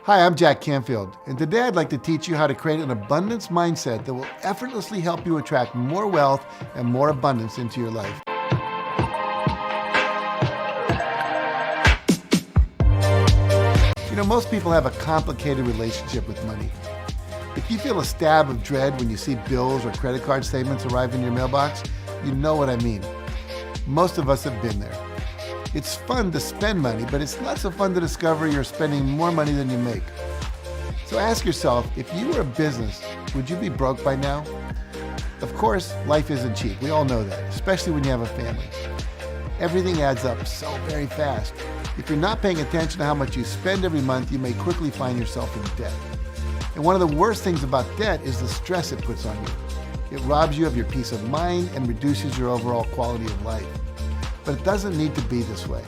Hi, I'm Jack Canfield, and today I'd like to teach you how to create an abundance mindset that will effortlessly help you attract more wealth and more abundance into your life. You know, most people have a complicated relationship with money. If you feel a stab of dread when you see bills or credit card statements arrive in your mailbox, you know what I mean. Most of us have been there. It's fun to spend money, but it's not so fun to discover you're spending more money than you make. So ask yourself, if you were a business, would you be broke by now? Of course, life isn't cheap. We all know that, especially when you have a family. Everything adds up so very fast. If you're not paying attention to how much you spend every month, you may quickly find yourself in debt. And one of the worst things about debt is the stress it puts on you. It robs you of your peace of mind and reduces your overall quality of life. But it doesn't need to be this way.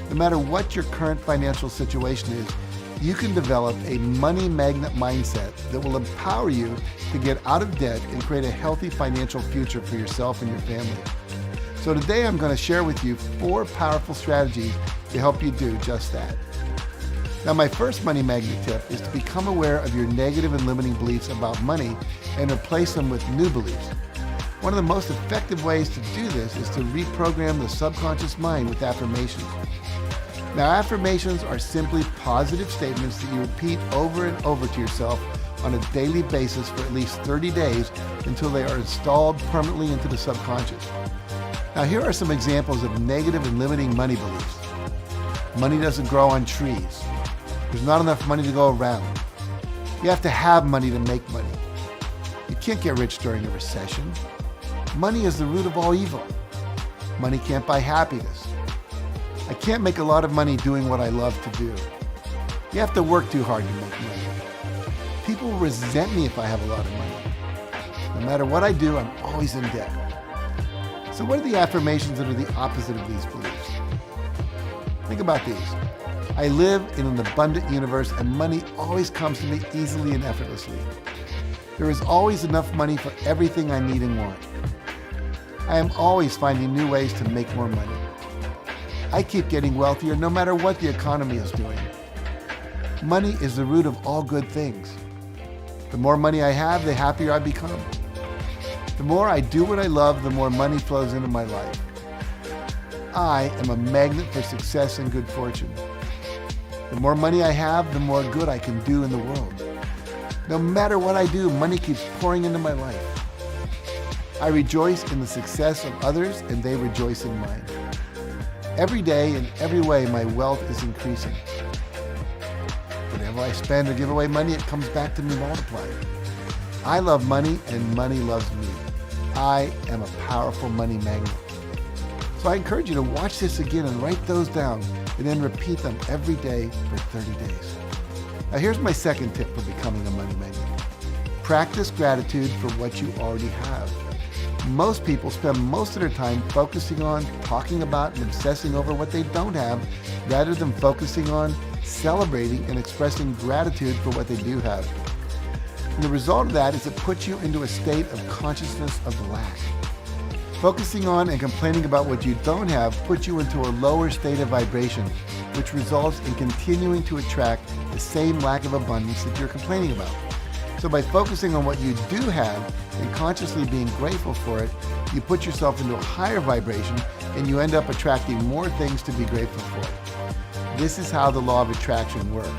No matter what your current financial situation is, you can develop a money magnet mindset that will empower you to get out of debt and create a healthy financial future for yourself and your family. So today I'm going to share with you 4 powerful strategies to help you do just that. Now, my first money magnet tip is to become aware of your negative and limiting beliefs about money and replace them with new beliefs. One of the most effective ways to do this is to reprogram the subconscious mind with affirmations. Now, affirmations are simply positive statements that you repeat over and over to yourself on a daily basis for at least 30 days until they are installed permanently into the subconscious. Now, here are some examples of negative and limiting money beliefs. Money doesn't grow on trees. There's not enough money to go around. You have to have money to make money. You can't get rich during a recession. Money is the root of all evil. Money can't buy happiness. I can't make a lot of money doing what I love to do. You have to work too hard to make money. People resent me if I have a lot of money. No matter what I do, I'm always in debt. So what are the affirmations that are the opposite of these beliefs? Think about these. I live in an abundant universe and money always comes to me easily and effortlessly. There is always enough money for everything I need and want. I am always finding new ways to make more money. I keep getting wealthier no matter what the economy is doing. Money is the root of all good things. The more money I have, the happier I become. The more I do what I love, the more money flows into my life. I am a magnet for success and good fortune. The more money I have, the more good I can do in the world. No matter what I do, money keeps pouring into my life. I rejoice in the success of others and they rejoice in mine. Every day, in every way, my wealth is increasing. Whenever I spend or give away money, it comes back to me multiplied. I love money and money loves me. I am a powerful money magnet. So I encourage you to watch this again and write those down and then repeat them every day for 30 days. Now here's my second tip for becoming a money magnet. Practice gratitude for what you already have. Most people spend most of their time focusing on, talking about, and obsessing over what they don't have, rather than focusing on celebrating and expressing gratitude for what they do have. And the result of that is it puts you into a state of consciousness of lack. Focusing on and complaining about what you don't have puts you into a lower state of vibration, which results in continuing to attract the same lack of abundance that you're complaining about. So by focusing on what you do have and consciously being grateful for it, you put yourself into a higher vibration and you end up attracting more things to be grateful for. This is how the law of attraction works.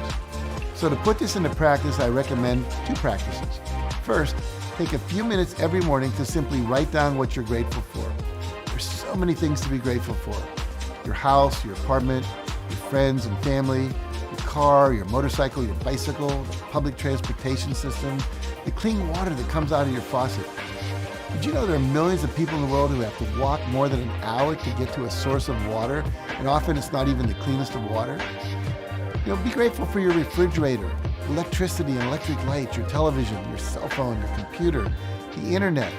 So to put this into practice, I recommend 2 practices. First, take a few minutes every morning to simply write down what you're grateful for. There's so many things to be grateful for. Your house, your apartment, your friends and family, your car, your motorcycle, your bicycle, the public transportation system, the clean water that comes out of your faucet. Did you know there are millions of people in the world who have to walk more than an hour to get to a source of water, and often it's not even the cleanest of water? You know, be grateful for your refrigerator, electricity and electric lights, your television, your cell phone, your computer, the internet,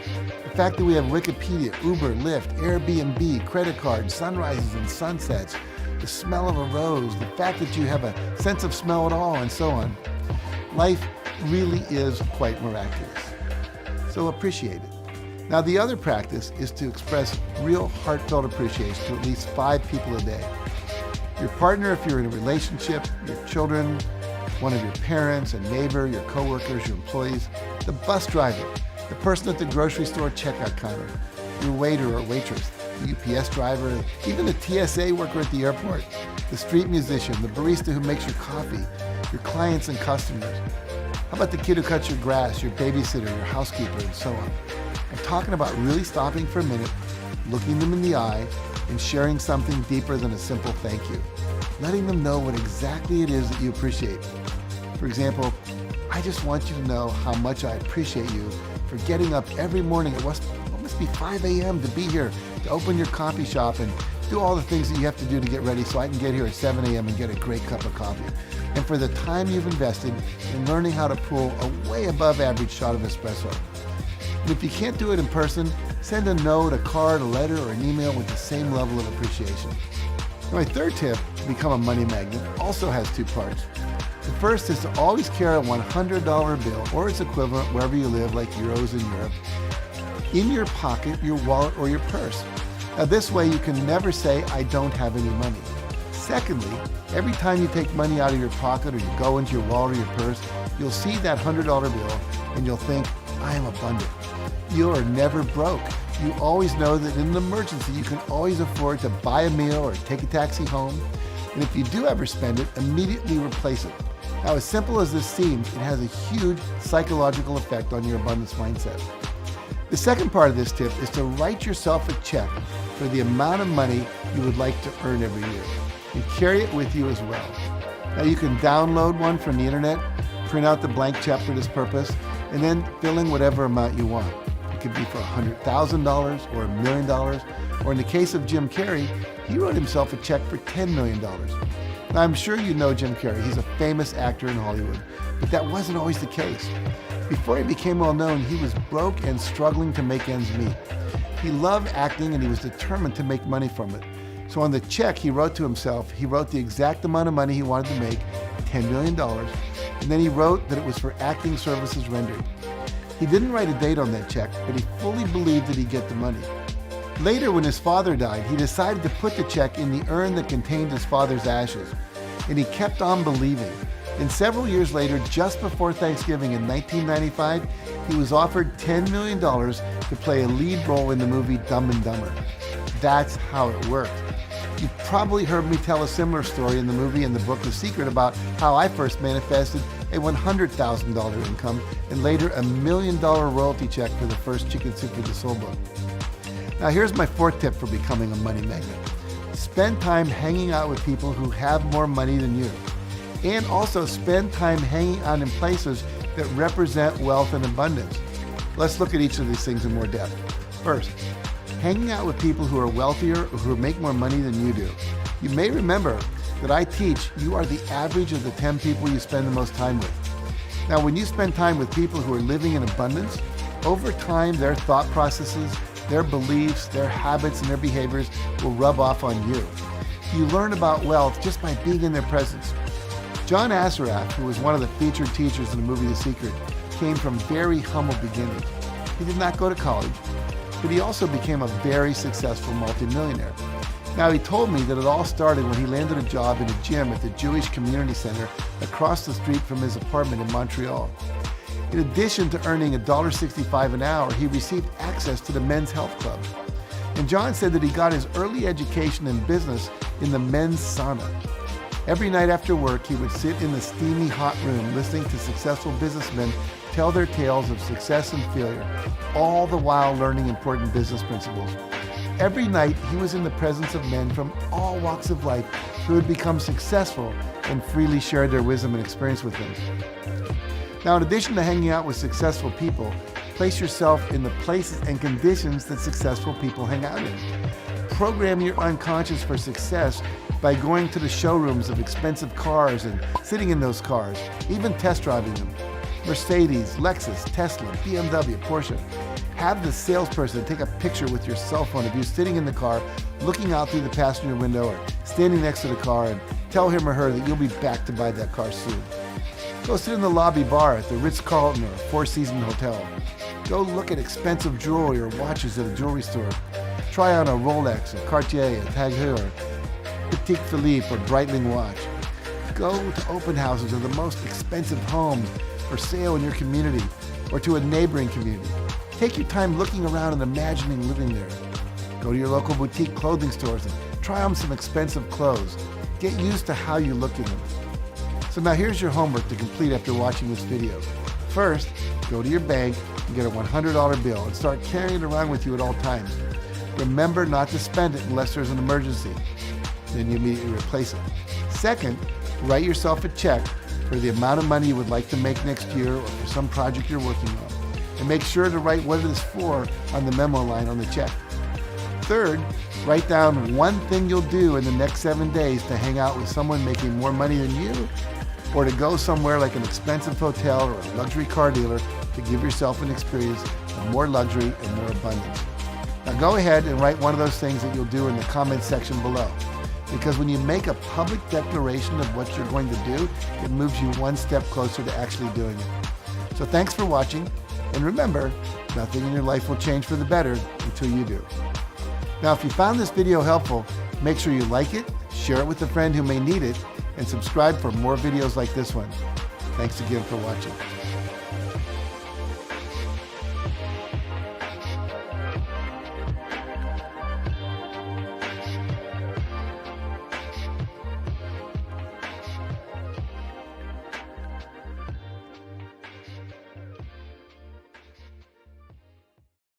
the fact that we have Wikipedia, Uber, Lyft, Airbnb, credit cards, sunrises and sunsets, the smell of a rose, the fact that you have a sense of smell at all, and so on. Life really is quite miraculous. So appreciate it. Now, the other practice is to express real heartfelt appreciation to at least 5 people a day. Your partner, if you're in a relationship, your children, one of your parents, a neighbor, your coworkers, your employees, the bus driver, the person at the grocery store checkout counter, your waiter or waitress, the UPS driver, even the TSA worker at the airport, the street musician, the barista who makes your coffee, your clients and customers. How about the kid who cuts your grass, your babysitter, your housekeeper, and so on? I'm talking about really stopping for a minute, looking them in the eye, and sharing something deeper than a simple thank you. Letting them know what exactly it is that you appreciate. For example, I just want you to know how much I appreciate you for getting up every morning. It must be 5 a.m. to be here, to open your coffee shop and do all the things that you have to do to get ready so I can get here at 7 a.m. and get a great cup of coffee. And for the time you've invested in learning how to pull a way above average shot of espresso. And if you can't do it in person, send a note, a card, a letter, or an email with the same level of appreciation. Now, my third tip to become a money magnet also has two parts. The first is to always carry a $100 bill or its equivalent wherever you live, like euros in Europe, in your pocket, your wallet, or your purse. Now this way you can never say, I don't have any money. Secondly, every time you take money out of your pocket or you go into your wallet or your purse, you'll see that $100 bill and you'll think, I am abundant. You are never broke. You always know that in an emergency, you can always afford to buy a meal or take a taxi home. And if you do ever spend it, immediately replace it. Now, as simple as this seems, it has a huge psychological effect on your abundance mindset. The second part of this tip is to write yourself a check for the amount of money you would like to earn every year and carry it with you as well. Now, you can download one from the internet, print out the blank check for this purpose, and then fill in whatever amount you want. It could be for $100,000 or $1 million, or in the case of Jim Carrey, he wrote himself a check for $10 million. Now, I'm sure you know Jim Carrey. He's a famous actor in Hollywood, but that wasn't always the case. Before he became well known, he was broke and struggling to make ends meet. He loved acting and he was determined to make money from it. So on the check he wrote to himself, he wrote the exact amount of money he wanted to make, $10 million, and then he wrote that it was for acting services rendered. He didn't write a date on that check, but he fully believed that he'd get the money. Later, when his father died, he decided to put the check in the urn that contained his father's ashes, and he kept on believing. And several years later, just before Thanksgiving in 1995, he was offered $10 million to play a lead role in the movie Dumb and Dumber. That's how it worked. You've probably heard me tell a similar story in the movie and the book The Secret about how I first manifested a $100,000 income and later a $1 million royalty check for the first Chicken Soup for the Soul book. Now here's my fourth tip for becoming a money magnet. Spend time hanging out with people who have more money than you. And also spend time hanging out in places that represent wealth and abundance. Let's look at each of these things in more depth. First, hanging out with people who are wealthier or who make more money than you do. You may remember that I teach you are the average of the 10 people you spend the most time with. Now, when you spend time with people who are living in abundance, over time their thought processes, their beliefs, their habits, and their behaviors will rub off on you. You learn about wealth just by being in their presence. John Assaraf, who was one of the featured teachers in the movie The Secret, came from very humble beginnings. He did not go to college, but he also became a very successful multi-millionaire. Now, he told me that it all started when he landed a job in a gym at the Jewish Community Center across the street from his apartment in Montreal. In addition to earning $1.65 an hour, he received access to the Men's Health Club. And John said that he got his early education in business in the men's sauna. Every night after work, he would sit in the steamy hot room listening to successful businessmen tell their tales of success and failure, all the while learning important business principles. Every night, he was in the presence of men from all walks of life who had become successful and freely shared their wisdom and experience with him. Now, in addition to hanging out with successful people, place yourself in the places and conditions that successful people hang out in. Program your unconscious for success by going to the showrooms of expensive cars and sitting in those cars, even test driving them. Mercedes, Lexus, Tesla, BMW, Porsche. Have the salesperson take a picture with your cell phone of you sitting in the car, looking out through the passenger window or standing next to the car, and tell him or her that you'll be back to buy that car soon. Go sit in the lobby bar at the Ritz-Carlton or Four Seasons Hotel. Go look at expensive jewelry or watches at a jewelry store. Try on a Rolex, a Cartier, a Tag Heuer, Patek Philippe, or Breitling watch. Go to open houses of the most expensive homes for sale in your community or to a neighboring community. Take your time looking around and imagining living there. Go to your local boutique clothing stores and try on some expensive clothes. Get used to how you look in them. So now here's your homework to complete after watching this video. First, go to your bank and get a $100 bill and start carrying it around with you at all times. Remember not to spend it unless there's an emergency. Then you immediately replace it. Second, write yourself a check for the amount of money you would like to make next year or for some project you're working on. And make sure to write what it is for on the memo line on the check. Third, write down one thing you'll do in the next 7 days to hang out with someone making more money than you, or to go somewhere like an expensive hotel or a luxury car dealer to give yourself an experience of more luxury and more abundance. Now go ahead and write one of those things that you'll do in the comment section below. Because when you make a public declaration of what you're going to do, it moves you one step closer to actually doing it. So thanks for watching, and remember, nothing in your life will change for the better until you do. Now, if you found this video helpful, make sure you like it, share it with a friend who may need it, and subscribe for more videos like this one. Thanks again for watching.